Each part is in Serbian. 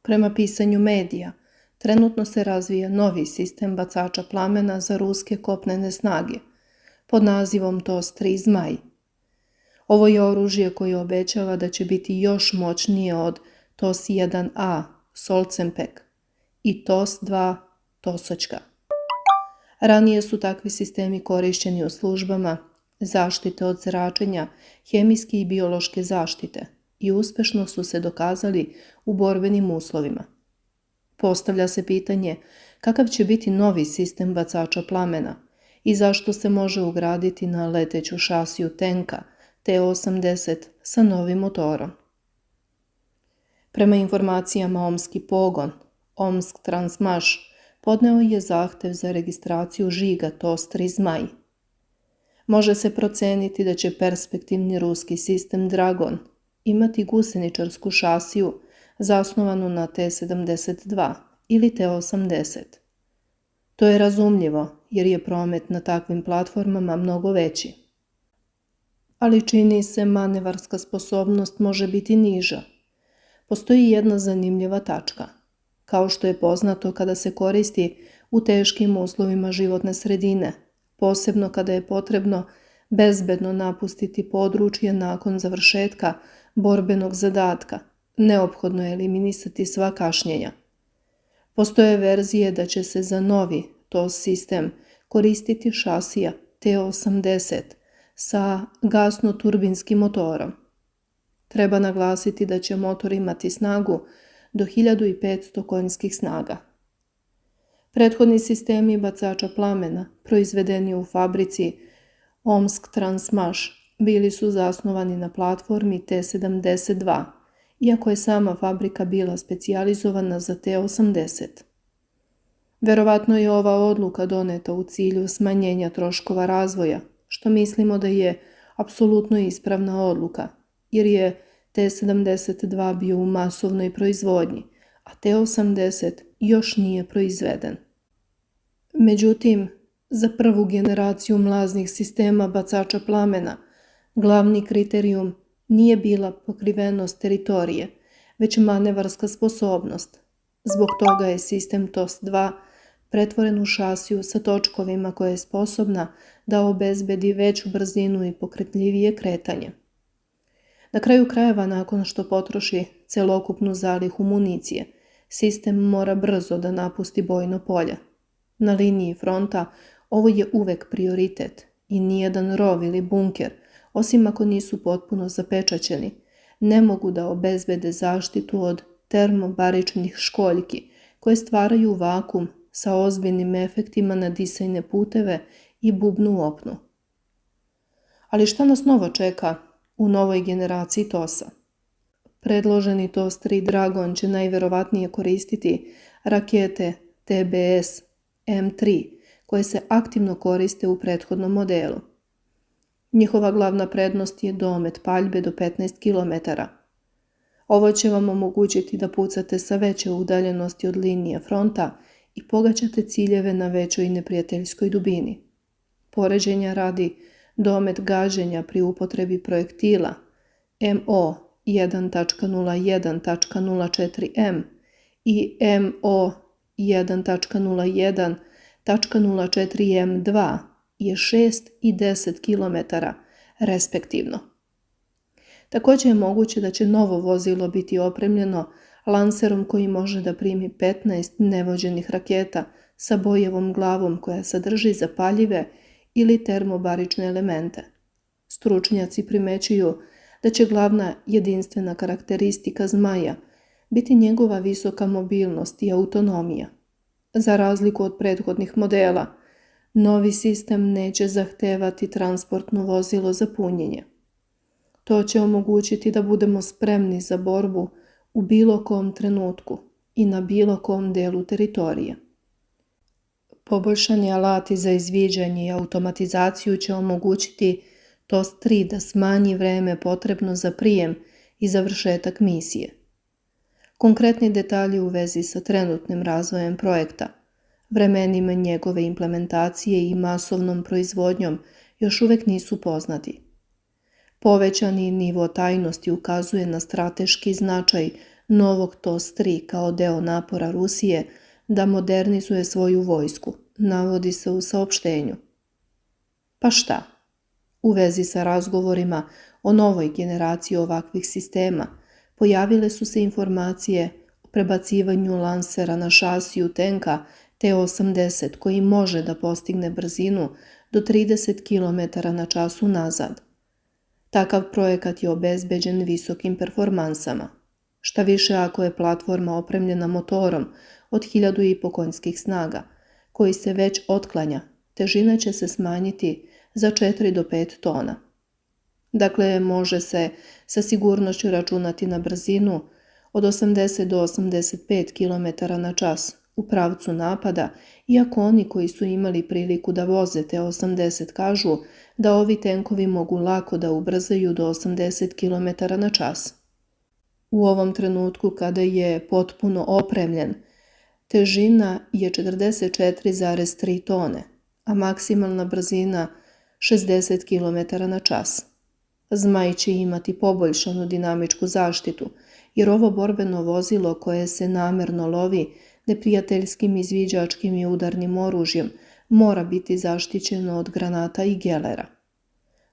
Prema pisanju medija, trenutno se razvija novi sistem bacača plamena za ruske kopnene snage pod nazivom TOS-3 Zmaj. Ovo je oružje koje obećava da će biti još moćnije od TOS-1A Solcempek i TOS-2 Tosočka. Ranije su takvi sistemi korišćeni u službama zaštite od zračenja, hemijske i biološke zaštite i uspešno su se dokazali u borbenim uslovima. Postavlja se pitanje kakav će biti novi sistem bacača plamena i zašto se može ugraditi na leteću šasiju tenka T-80 sa novim motorom. Prema informacijama Omski pogon, Omsk Transmaš podneo je zahtev za registraciju žiga TOS-3 Zmaj. Može se proceniti da će perspektivni ruski sistem Dragon imati guseničarsku šasiju zasnovanu na T-72 ili T-80. To je razumljivo jer je promet na takvim platformama mnogo veći. Ali čini se manevarska sposobnost može biti niža. Postoji jedna zanimljiva tačka. Kao što je poznato kada se koristi u teškim uslovima životne sredine, posebno kada je potrebno bezbedno napustiti područje nakon završetka borbenog zadatka, neophodno je eliminisati sva kašnjenja. Postoje verzije da će se za novi TOS sistem koristiti šasija T-80 sa gasno-turbinskim motorom. Treba naglasiti da će motor imati snagu do 1500 konjskih snaga. Prethodni sistemi bacača plamena, proizvedeni u fabrici Omsk Transmaš, bili su zasnovani na platformi T-72, iako je sama fabrika bila specijalizovana za T-80. Verovatno je ova odluka doneta u cilju smanjenja troškova razvoja, što mislimo da je apsolutno ispravna odluka, jer je T-72 bio u masovnoj proizvodnji, a T-80 još nije proizveden. Međutim, za prvu generaciju mlaznih sistema bacača plamena, glavni kriterijum nije bila pokrivenost teritorije, već manevarska sposobnost. Zbog toga je sistem TOS-2 pretvoren u šasiju sa točkovima koja je sposobna da obezbedi veću brzinu i pokretljivije kretanje. Na kraju krajeva, nakon što potroši celokupnu zalihu municije, sistem mora brzo da napusti bojno polje. Na liniji fronta ovo je uvek prioritet i nijedan rov ili bunker, osim ako nisu potpuno zapečaćeni, ne mogu da obezbede zaštitu od termobaričnih školjki koje stvaraju vakum sa ozbiljnim efektima na disajne puteve i bubnu opnu. Ali šta nas novo čeka u novoj generaciji TOS-a? Predloženi TOS-3 Dragon će najverovatnije koristiti rakete TBS-M3 koje se aktivno koriste u prethodnom modelu. Njihova glavna prednost je domet paljbe do 15 km. Ovo će vam omogućiti da pucate sa veće udaljenosti od linije fronta i pogađate ciljeve na većoj neprijateljskoj dubini. Poređenja radi, domet gađenja pri upotrebi projektila MO 1.01.04M i MO 1.01.04M2 je 6 i 10 km respektivno. Također je moguće da će novo vozilo biti opremljeno lanserom koji može da primi 15 nevođenih raketa sa bojevom glavom koja sadrži zapaljive ili termobarične elemente. Stručnjaci primećuju da će glavna jedinstvena karakteristika Zmaja biti njegova visoka mobilnost i autonomija. Za razliku od prethodnih modela, novi sistem neće zahtevati transportno vozilo za punjenje. To će omogućiti da budemo spremni za borbu u bilo kom trenutku i na bilo kom delu teritorije. Poboljšani alati za izviđanje i automatizaciju će omogućiti TOS-3 da smanji vreme potrebno za prijem i završetak misije. Konkretni detalji u vezi sa trenutnim razvojem projekta, vremenima njegove implementacije i masovnom proizvodnjom još uvek nisu poznati. Povećani nivo tajnosti ukazuje na strateški značaj novog TOS-3 kao deo napora Rusije da modernizuje svoju vojsku, navodi se u saopštenju. Pa šta? U vezi sa razgovorima o novoj generaciji ovakvih sistema pojavile su se informacije o prebacivanju lansera na šasiju tenka T-80 koji može da postigne brzinu do 30 km/h nazad. Takav projekat je obezbeđen visokim performansama. Šta više ako je platforma opremljena motorom od 1500 konjskih snaga, koji se već otklanja, težina će se smanjiti za 4 do 5 tona. Dakle, može se sa sigurnošću računati na brzinu od 80 do 85 km/h u pravcu napada, iako oni koji su imali priliku da voze T-80 kažu da ovi tenkovi mogu lako da ubrzaju do 80 km/h. U ovom trenutku kada je potpuno opremljen, težina je 44,3 tone, a maksimalna brzina 60 km/h. Zmaj će imati poboljšanu dinamičku zaštitu, jer ovo borbeno vozilo koje se namerno lovi neprijateljskim izviđačkim i udarnim oružjem mora biti zaštićeno od granata i gelera.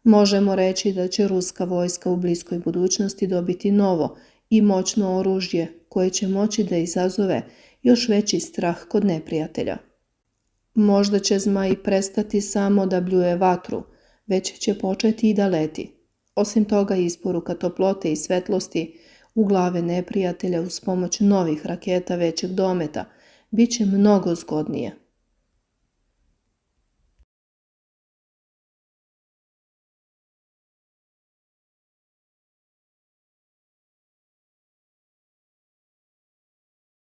Možemo reći da će ruska vojska u bliskoj budućnosti dobiti novo i moćno oružje koje će moći da izazove još veći strah kod neprijatelja. Možda će Zmaj prestati samo da bljuje vatru, već će početi i da leti. Osim toga, isporuka toplote i svetlosti u glave neprijatelja uz pomoć novih raketa većeg dometa bit će mnogo zgodnije.